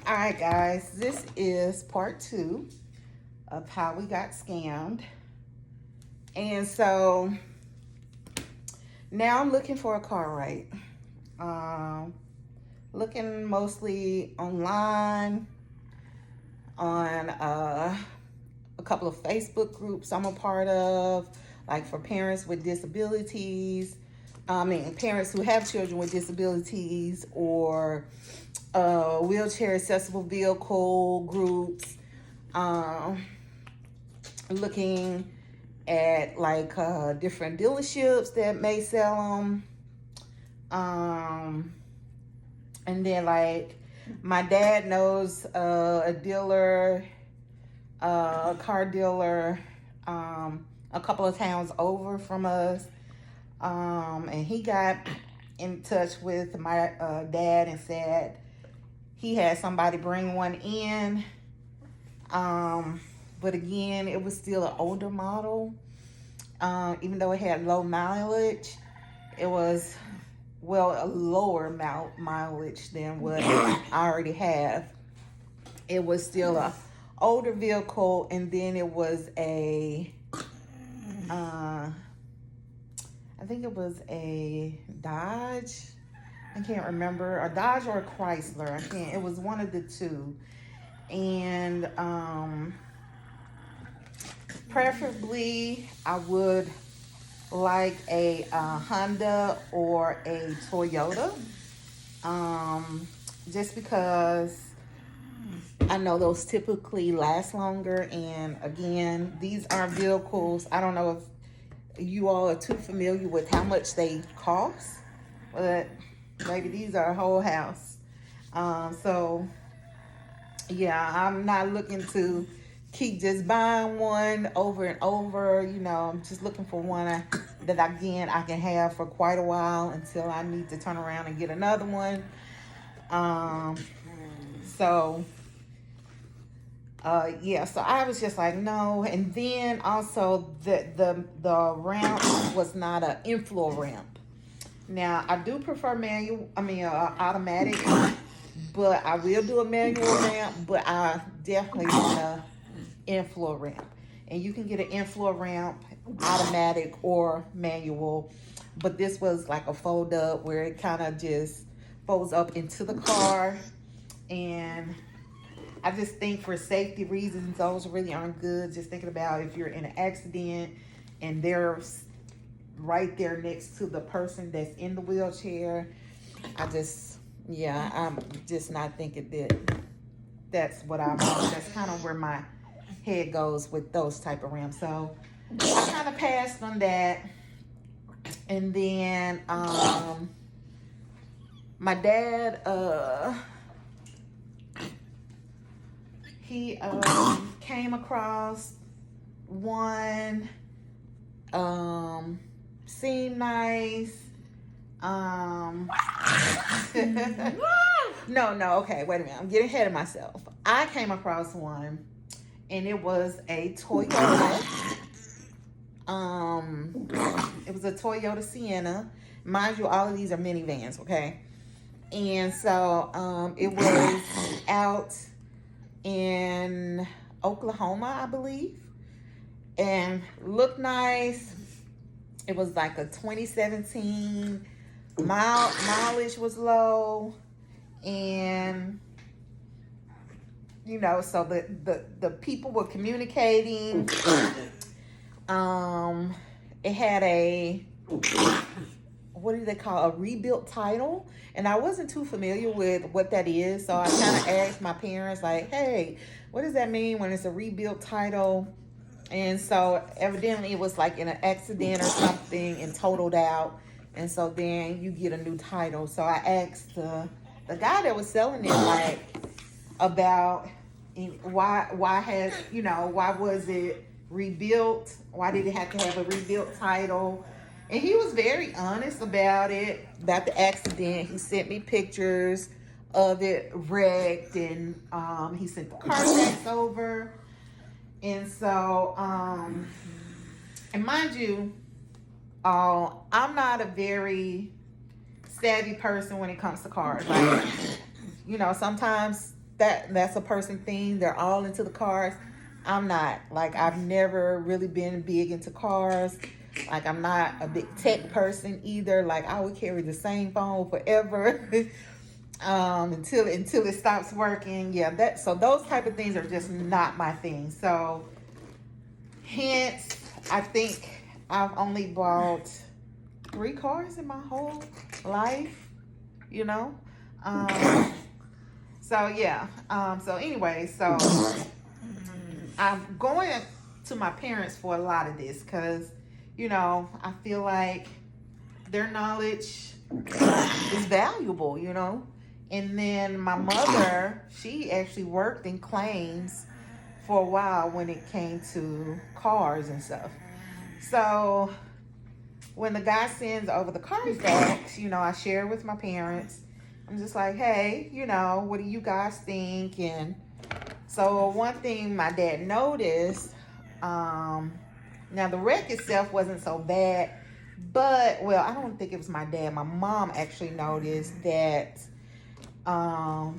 All right, guys, this is part 2 of how we got scammed. And so now I'm looking for a car, right? Looking mostly online, on a couple of Facebook groups I'm a part of, like for parents with disabilities. Parents who have children with disabilities, or wheelchair accessible vehicle groups. Looking at like different dealerships that may sell them. And then like my dad knows a dealer, a car dealer, a couple of towns over from us. And he got in touch with my dad and said he had somebody bring one in. But again, it was still an older model. Even though it had low mileage, it was, well, a lower mileage than what I already have. It was still a older vehicle, and then it was a I think it was a Dodge. I can't remember, a Dodge or a Chrysler. I can't. It was one of the two. And preferably, I would like a Honda or a Toyota. Just because I know those typically last longer. And again, these are vehicles. I don't know if you all are too familiar with how much they cost, but maybe these are a whole house. So yeah, I'm not looking to keep just buying one over and over. I'm just looking for one that again I can have for quite a while until I need to turn around and get another one. So so I was just like, no. And then also the ramp was not an inflow ramp. Now I do prefer automatic, but I will do a manual ramp, but I definitely want a inflow ramp. And you can get an inflow ramp automatic or manual, but this was like a fold up where it kind of just folds up into the car. And I just think for safety reasons, those really aren't good. Just thinking about if you're in an accident and they're right there next to the person that's in the wheelchair, I'm just not thinking that's what I want. That's kind of where my head goes with those type of ramps. So I kind of passed on that. And then my dad, he came across one, seemed nice. Okay, wait a minute. I'm getting ahead of myself. I came across one, and it was a Toyota. It was a Toyota Sienna. Mind you, all of these are minivans, okay? And so it was out in Oklahoma, I believe, and looked nice. It was like a 2017. Mileage was low, and so the people were communicating. It had a, what do they call, a rebuilt title, and I wasn't too familiar with what that is, so I kind of asked my parents, like, hey, what does that mean when it's a rebuilt title? And so evidently it was like in an accident or something and totaled out, and so then you get a new title. So I asked the guy that was selling it, like, about why was it rebuilt? Why did it have to have a rebuilt title? And he was very honest about it, about the accident. He sent me pictures of it wrecked, and he sent the Carfax over. And so, and mind you, I'm not a very savvy person when it comes to cars. Like, sometimes that's a person thing. They're all into the cars. I'm not. Like, I've never really been big into cars. Like, I'm not a big tech person either. Like, I would carry the same phone forever until it stops working. Yeah, so those type of things are just not my thing. So hence, I think I've only bought 3 cars in my whole life, you know. So yeah. So anyway, so I'm going to my parents for a lot of this because, you know, I feel like their knowledge is valuable, you know. And then my mother, she actually worked in claims for a while when it came to cars and stuff. So when the guy sends over the Carfax, you know, I share with my parents. I'm just like, hey, you know, what do you guys think? And so one thing my dad noticed, now the wreck itself wasn't so bad, but, well, I don't think it was my dad. My mom actually noticed that a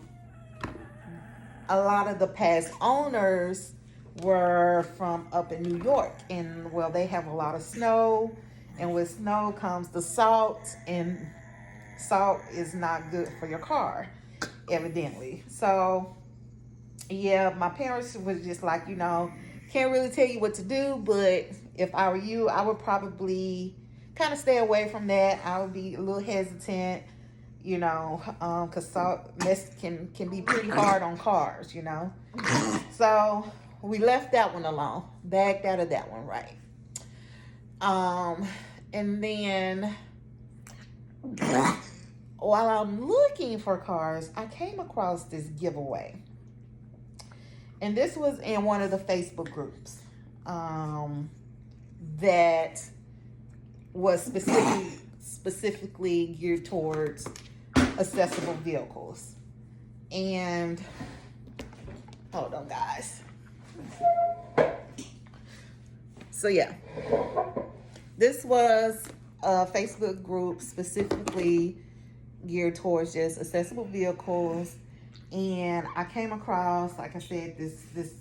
lot of the past owners were from up in New York. And, well, they have a lot of snow. And with snow comes the salt. And salt is not good for your car, evidently. So, yeah, my parents was just like, you know, can't really tell you what to do. But if I were you, I would probably kind of stay away from that. I would be a little hesitant, you know, because salt can be pretty hard on cars, you know. So we left that one alone, backed out of that one, right? And then while I'm looking for cars, I came across this giveaway. And this was in one of the Facebook groups that was specifically geared towards accessible vehicles. And hold on, guys. So yeah, this was a Facebook group specifically geared towards just accessible vehicles. And I came across, like I said, this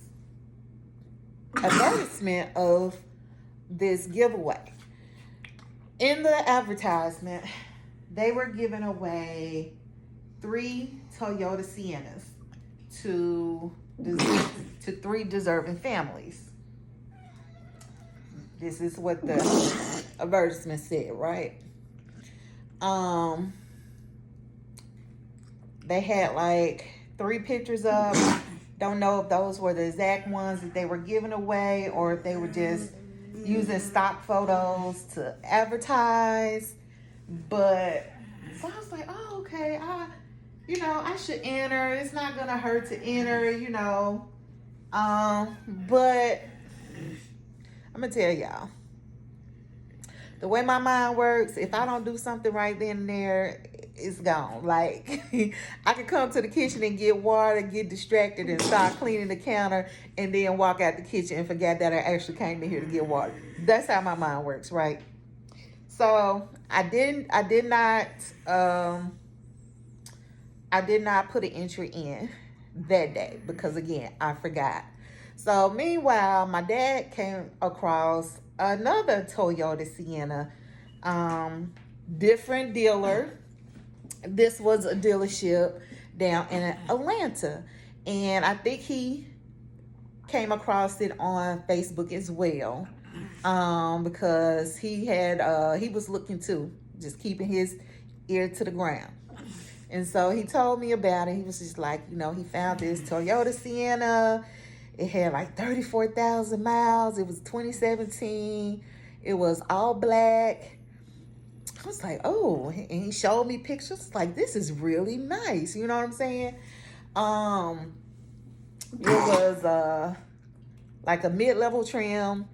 advertisement of this giveaway. In the advertisement, they were giving away 3 Toyota Siennas to 3 deserving families. This is what the advertisement said, right? They had like 3 pictures up. Don't know if those were the exact ones that they were giving away or if they were just using stock photos to advertise. But so I was like, oh, okay, I should enter. It's not gonna hurt to enter, you know. But I'm gonna tell y'all, the way my mind works, if I don't do something right then and there, it's gone. Like, I could come to the kitchen and get water, get distracted, and start cleaning the counter, and then walk out the kitchen and forget that I actually came in here to get water. That's how my mind works, right? So I did not put an entry in that day because, again, I forgot. So meanwhile, my dad came across another Toyota Sienna, different dealer. This was a dealership down in Atlanta, and I think he came across it on Facebook as well, because he was looking too, just keeping his ear to the ground. And so he told me about it. He was just like, you know, he found this Toyota Sienna. It had like 34,000 miles. It was 2017. It was all black. I was like, oh, and he showed me pictures. Like, this is really nice. You know what I'm saying? It was like a mid-level trim.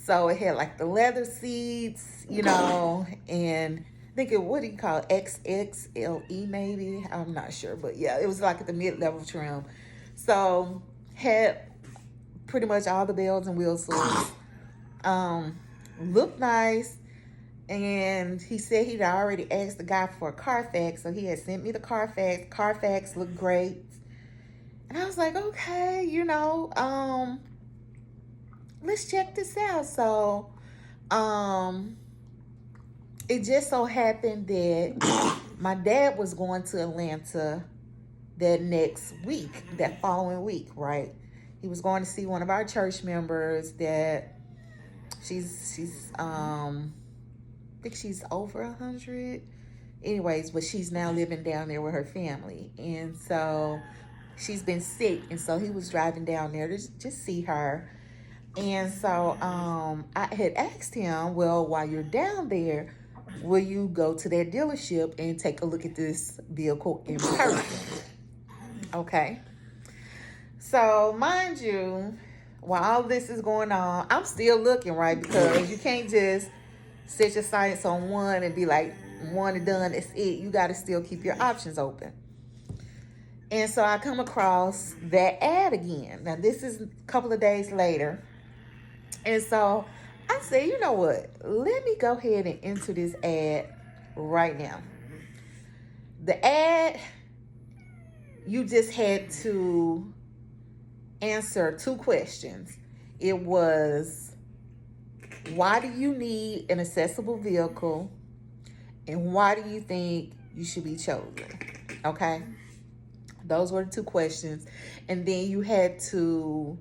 So it had like the leather seats, you know, and I think what do you call it? XXLE maybe? I'm not sure. But yeah, it was like the mid-level trim. So had pretty much all the bells and whistles. Looked nice. And he said he'd already asked the guy for a Carfax, so he had sent me the Carfax. Carfax looked great. And I was like, okay, you know, let's check this out. So, it just so happened that my dad was going to Atlanta that next week, that following week, right? He was going to see one of our church members that she's I think she's over 100. Anyways, but she's now living down there with her family. And so she's been sick. And so he was driving down there to just see her. And so I had asked him, well, while you're down there, will you go to that dealership and take a look at this vehicle in person? Okay. So mind you, while all this is going on, I'm still looking, right? Because you can't just set your sights on one and be like, one and done, that's it. You got to still keep your options open. And so I come across that ad again. Now, this is a couple of days later. And so I said, you know what? Let me go ahead and enter this ad right now. The ad, you just had to answer 2 questions. It was, why do you need an accessible vehicle? And why do you think you should be chosen? Okay? Those were the 2 questions. And then you had to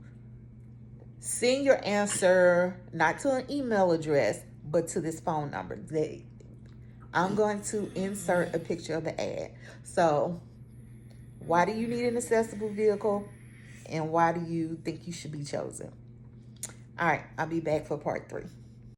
send your answer not to an email address, but to this phone number. I'm going to insert a picture of the ad. So, why do you need an accessible vehicle? And why do you think you should be chosen? All right, I'll be back for part 3.